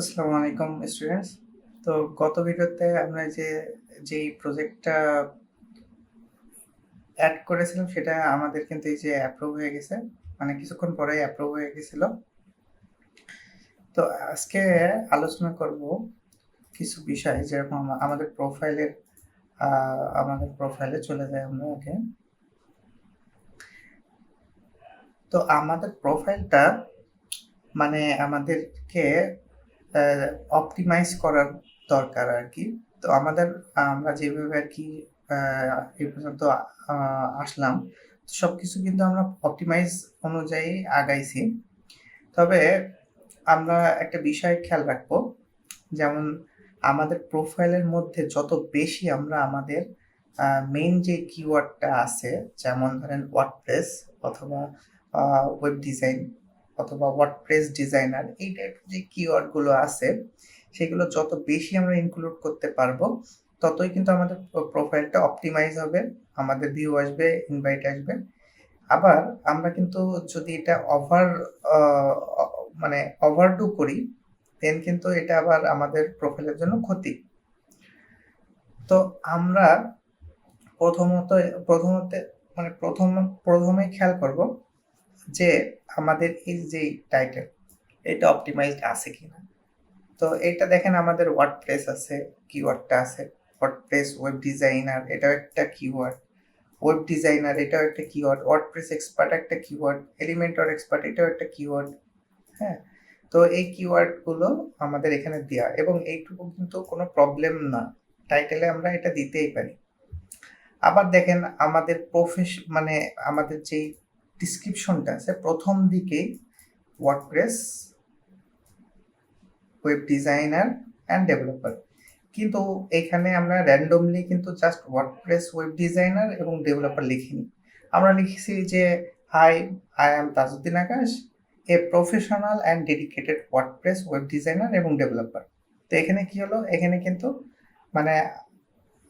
আসসালামু আলাইকুম স্টুডেন্টস। তো গত ভিডিওতে আমরা যেই প্রজেক্টটা এড করেছিলাম সেটা আমাদের কিন্তু এই যে অ্যাপ্রুভ হয়ে গেছে। মানে কিছুক্ষণ পরেই অ্যাপ্রুভ হয়ে গেছিল। তো আজকে আলোচনা করব কিছু বিষয় যেরকম আমাদের প্রোফাইলে চলে যাই আমরা আগে। তো আমাদের প্রোফাইলটা মানে আমাদেরকে অপটিমাইজ করার দরকার আরকি। তো আমরা যেভাবে আরকি এই পর্যন্ত আসলাম, সবকিছু কিন্তু আমরা অপটিমাইজ অনুযায়ী আগাইছি। তবে আমরা একটা বিষয় খেয়াল রাখবো, যেমন আমাদের প্রোফাইলের মধ্যে যত বেশি আমরা আমাদের মেইন যে কিওয়ার্ডটা আছে, যেমন ধরেন ওয়ার্ডপ্রেস অথবা ওয়েব ডিজাইন অথবা ওয়ার্ডপ্রেস ডিজাইনার, এই টাইপের যে কিওয়ার্ডগুলো আছে সেগুলো যত বেশি আমরা ইনক্লুড করতে পারবো ততই কিন্তু আমাদের প্রোফাইলটা অপটিমাইজ হবে, আমাদের ভিউ আসবে, ইনভাইট আসবে। আবার আমরা কিন্তু যদি এটা মানে ওভারডু করি দেন কিন্তু এটা আবার আমাদের প্রোফাইলের জন্য ক্ষতি। তো আমরা প্রথমত প্রথমত মানে প্রথমে খেয়াল করব যে আমাদের এই যে টাইটেল এটা অপটিমাইজড আছে কিনা। তো এটা দেখেন, আমাদের ওয়ার্ডপ্রেস আছে, কিওয়ার্ডটা আছে। ওয়ার্ডপ্রেস ওয়েব ডিজাইনার এটাও একটা কিওয়ার্ড, ওয়েব ডিজাইনার এটাও একটা কিওয়ার্ড, ওয়ার্ডপ্রেস এক্সপার্ট একটা কিওয়ার্ড, এলিমেন্টর এক্সপার্ট এটাও একটা কিওয়ার্ড। হ্যাঁ, তো এই কিওয়ার্ডগুলো আমাদের এখানে দেওয়া, এবং এইটুকু কিন্তু কোনো প্রবলেম না, টাইটেলে আমরা এটা দিতেই পারি। আবার দেখেন মানে আমাদের যেই ডিসক্রিপশনটা আছে প্রথম দিকেই WordPress web designer and developer, কিন্তু এখানে আমরা র্যান্ডমলি কিন্তু জাস্ট ওয়ার্ডপ্রেস ওয়েব ডিজাইনার এবং ডেভেলপার লিখিনি। আমরা লিখেছি যে hi, I am Tajuddin Akash, a professional and dedicated WordPress web designer এবং ডেভেলপার। তো এখানে কি হলো, এখানে কিন্তু মানে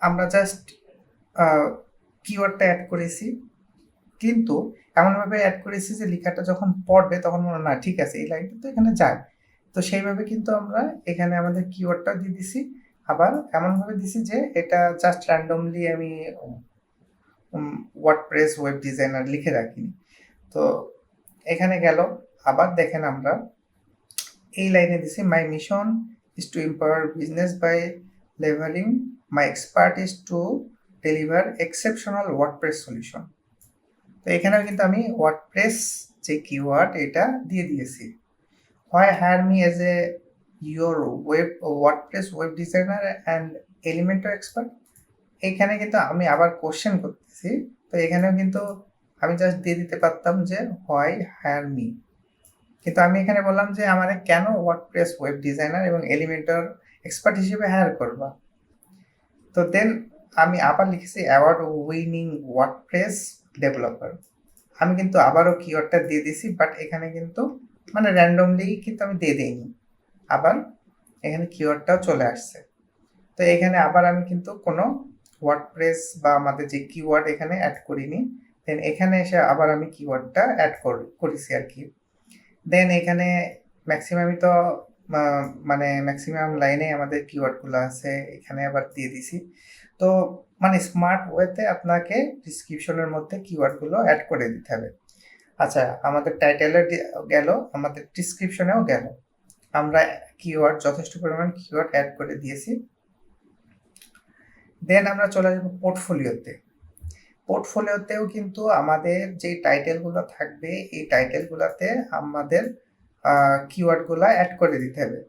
আমরা জাস্ট কিওয়ার্ডটা অ্যাড করেছি, কিন্তু এমনভাবে অ্যাড করেছি যে লেখাটা যখন পড়বে তখন মনে না ঠিক আছে এই লাইনটা তো এখানে যায়। তো সেইভাবে কিন্তু আমরা এখানে আমাদের কিওয়ার্ডটা দিয়ে দিছি। আবার এমনভাবে দিছি যে এটা জাস্ট র্যান্ডমলি আমি ওয়ার্ডপ্রেস ওয়েব ডিজাইনার লিখে রাখিনি। তো এখানে গেল। আবার দেখেন আমরা এই লাইনে দিছি my mission is to empower business by leveraging my expertise to deliver exceptional WordPress solution. তো এখানেও কিন্তু আমি ওয়ার্ডপ্রেস যে কিওয়ার্ড এটা দিয়ে দিয়েছি। Why hire me as a your WordPress web designer and Elementor expert? এখানে কিন্তু আমি আবার কোশ্চেন করতেছি। তো এখানেও কিন্তু আমি জাস্ট দিয়ে দিতে পারতাম যে why hire me, কিন্তু আমি এখানে বললাম যে আমাদের কেন ওয়ার্ডপ্রেস ওয়েব ডিজাইনার এবং এলিমেন্টর এক্সপার্ট হিসেবে হায়ার করবা। তো দেন আমি আবার লিখেছি অ্যাওয়ার্ড উইনিং ওয়ার্ডপ্রেস ডেভেলপার। আমি কিন্তু আবারও কিওয়ার্ডটা দিয়ে দিছি, বাট এখানে কিন্তু মানে র্যান্ডমলি কিন্তু আমি দিয়ে দিইনি। আবার এখানে কিওয়ার্ডটাও চলে আসছে। তো এখানে আবার আমি কিন্তু কোনো ওয়ার্ডপ্রেস বা আমাদের যে কিওয়ার্ড এখানে অ্যাড করিনি। দেন এখানে এসে আবার আমি কিওয়ার্ডটা অ্যাড করেছি আর কি। দেন এখানে ম্যাক্সিমামই তো মানে ম্যাক্সিমাম লাইনে আমাদের কিওয়ার্ডগুলো আছে, এখানে আবার দিয়ে দিছি। তো মানে স্মার্ট ওয়েতে আপনাকে ডিসক্রিপশনের মধ্যে কিওয়ার্ডগুলো অ্যাড করে দিতে হবে। আচ্ছা, আমাদের টাইটেলে গেল, আমাদের ডিসক্রিপশনেও গেল, আমরা কিওয়ার্ড যথেষ্ট পরিমাণ কিওয়ার্ড অ্যাড করে দিয়েছি। দেন আমরা চলে আসবো পোর্টফোলিওতে। পোর্টফোলিওতেও কিন্তু আমাদের যে টাইটেলগুলো থাকবে এই টাইটেলগুলোতে আমাদের কিওয়ার্ডগুলো অ্যাড করে দিতে হবে।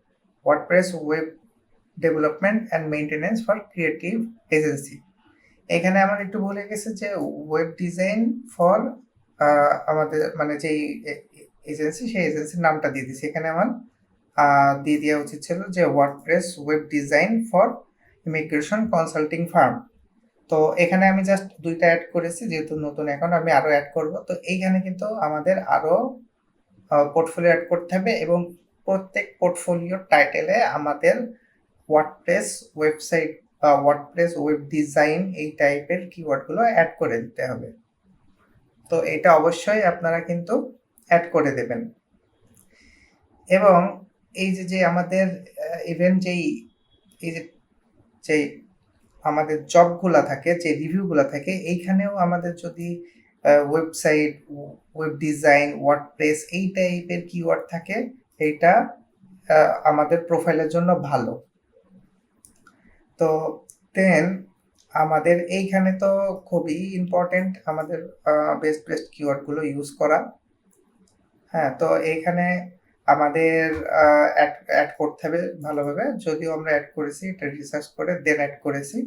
WordPress web development and maintenance for creative agency. এখানে আমার একটু ভুলে গেছে যে ওয়েব ডিজাইন ফর আমাদের মানে যেই এজেন্সি সেই এজেন্সির নামটা দিয়ে দিয়েছি। এখানে আমার দিয়ে দেওয়া উচিত ছিল যে WordPress web design for immigration consulting farm. তো এখানে আমি জাস্ট দুইটা অ্যাড করেছি, যেহেতু নতুন অ্যাকাউন্ট আমি আরও অ্যাড করব। তো এইখানে কিন্তু আমাদের আরও পোর্টফোলিও অ্যাড করতে হবে, এবং প্রত্যেক পোর্টফোলিওর টাইটেলে আমাদের ওয়ার্ডপ্রেস ওয়েবসাইট বা ওয়ার্ডপ্রেস ওয়েব ডিজাইন এই টাইপের কিওয়ার্ডগুলো অ্যাড করে দিতে হবে। তো এটা অবশ্যই আপনারা কিন্তু অ্যাড করে দেবেন। এবং এই যে আমাদের ইভেন এই যে যেই আমাদের জবগুলা থাকে, যে রিভিউগুলা থাকে, এইখানেও আমাদের যদি ওয়েবসাইট, ওয়েব ডিজাইন, ওয়ার্ডপ্রেস এই টাইপের কিওয়ার্ড থাকে, এইটা আমাদের প্রোফাইলের জন্য ভালো। তো দেন আমাদের এইখানে তো খুবই ইম্পর্টেন্ট আমাদের বেস্ট কিওয়ার্ডগুলো ইউজ করা। হ্যাঁ, তো এইখানে আমাদের অ্যাড করতে হবে ভালোভাবে। যদিও আমরা অ্যাড করেছি, এটা রিসার্চ করে দেন অ্যাড করেছি।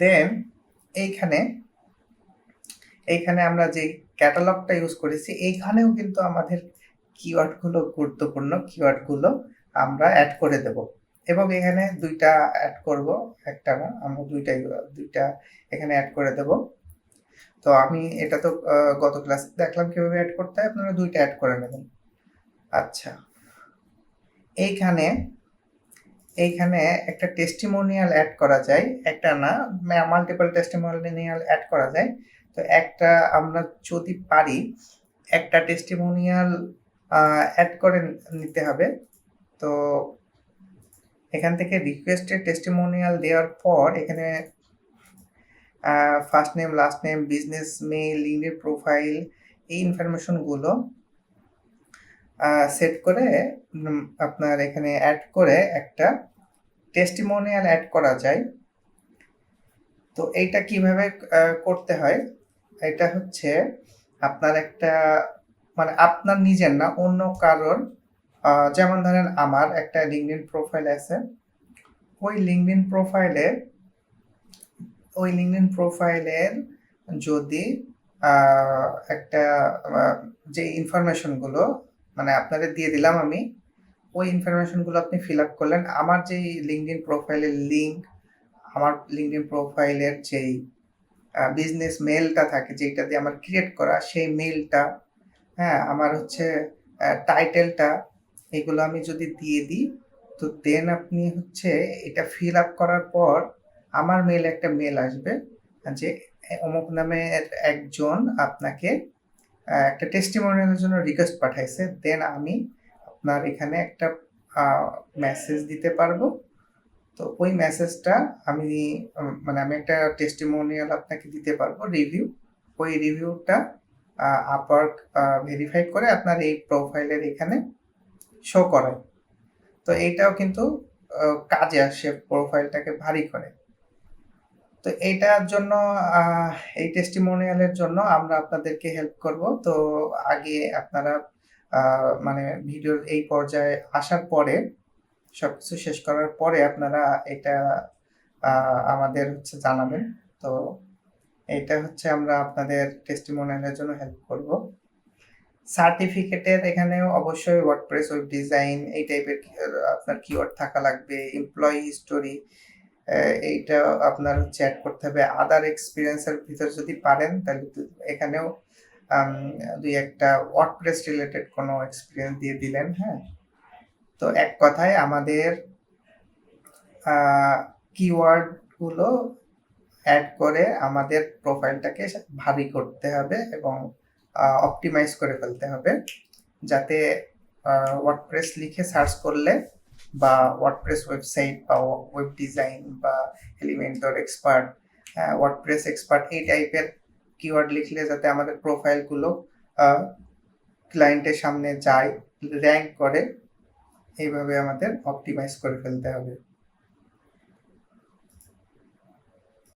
দেন এইখানে আমরা যে ক্যাটালগটা ইউজ করেছি, এইখানেও কিন্তু আমাদের কিওয়ার্ডগুলো গুরুত্বপূর্ণ কিওয়ার্ডগুলো আমরা অ্যাড করে দেব। এবং এখানে 2টা অ্যাড করব, একটা না, আমরা 2টা এখানে অ্যাড করে দেব। তো আমি এটা তো গত ক্লাসে দেখলাম কিভাবে অ্যাড করতে হয়, আপনারা 2টা অ্যাড করে নেবেন। আচ্ছা, এইখানে একটা টেস্টিমোনিয়াল অ্যাড করা যায়, একটা না, মাল্টিপল টেস্টিমোনিয়াল অ্যাড করা যায়। তো একটা আমরা যদি পারি একটা টেস্টিমোনিয়াল অ্যাড করে নিতে হবে। তো এখান থেকে রিকোয়েস্টেড টেস্টিমোনিয়াল দেওয়ার পর এখানে first name, last name, business mail, LinkedIn profile, এই ইনফরমেশনগুলো সেট করে আপনার এখানে অ্যাড করে একটা টেস্টিমোনিয়াল অ্যাড করা যায়। তো এইটা কিভাবে করতে হয়, এটা হচ্ছে আপনার একটা মানে আপনার নিজের না, অন্য কারোর, যেমন ধরেন আমার একটা লিঙ্কডইন প্রোফাইল আছে, ওই লিঙ্কডইন প্রোফাইলের যদি একটা যে ইনফরমেশনগুলো মানে আপনাদের দিয়ে দিলাম আমি, ওই ইনফরমেশনগুলো আপনি ফিল আপ করলেন। আমার যেই লিঙ্কডইন প্রোফাইলের লিঙ্ক, আমার লিঙ্কডইন প্রোফাইলের যেই বিজনেস মেইলটা থাকে, যেটা দিয়ে আমার ক্রিয়েট করা, সেই মেইলটা, হ্যাঁ, আমার হচ্ছে টাইটেলটা, এগুলো আমি যদি দিয়ে দিই, তো দেন আপনি হচ্ছে এটা ফিল আপ করার পর আমার মেইলে একটা মেল আসবে যে অমুক নামের একজন আপনাকে একটা টেস্টিমোনিয়ালের জন্য রিকোয়েস্ট পাঠাইছে। দেন আমি আপনার এখানে একটা মেসেজ দিতে পারবো। তো ওই মেসেজটা আমি মানে আমি একটা টেস্টিমোনিয়াল আপনাকে দিতে পারবো, রিভিউ। ওই রিভিউটা আপওয়ার্ক ভেরিফাই করে আপনার এই প্রোফাইলের এখানে শো করায়। তো এইটাও কিন্তু কাজে আসে, প্রোফাইলটাকে ভারী করে। তো এইটার জন্য এই টেস্টিমোনিয়ালের জন্য আমরা আপনাদেরকে হেল্প করব। তো আগে আপনারা মানে ভিডিওর এই পর্যায়ে আসার পরে, সবকিছু শেষ করার পরে আপনারা এটা আমাদের হচ্ছে জানাবেন। তো এইটা হচ্ছে আমরা আপনাদের টেস্টিমোনিয়ালের জন্য হেল্প করব। সার্টিফিকেটের এখানেও অবশ্যই ওয়ার্ডপ্রেস, ওয়েব ডিজাইন, এই টাইপের আপনার কিওয়ার্ড থাকা লাগবে। এমপ্লয়ি হিস্টোরি, এইটা আপনার হচ্ছে অ্যাড করতে হবে। আদার এক্সপিরিয়েন্সের ভিতর যদি পারেন তাহলে এখানেও 2-1টা ওয়ার্ডপ্রেস রিলেটেড কোনো এক্সপিরিয়েন্স দিয়ে দিলেন। হ্যাঁ, তো এক কথায় আমাদের কিওয়ার্ডগুলো অ্যাড করে আমাদের প্রোফাইলটাকে ভারী করতে হবে এবং অপটিমাইজ করে ফেলতে হবে, যাতে ওয়ার্ডপ্রেস লিখে সার্চ করলে বা ওয়ার্ডপ্রেস ওয়েবসাইট বা ওয়েব ডিজাইন বা এলিমেন্টর এক্সপার্ট, ওয়ার্ডপ্রেস এক্সপার্ট, এই টাইপের কিওয়ার্ড লিখলে যাতে আমাদের প্রোফাইলগুলো ক্লায়েন্টের সামনে যায়, র্যাঙ্ক করে, এইভাবে আমাদের অপটিমাইজ করে ফেলতে হবে।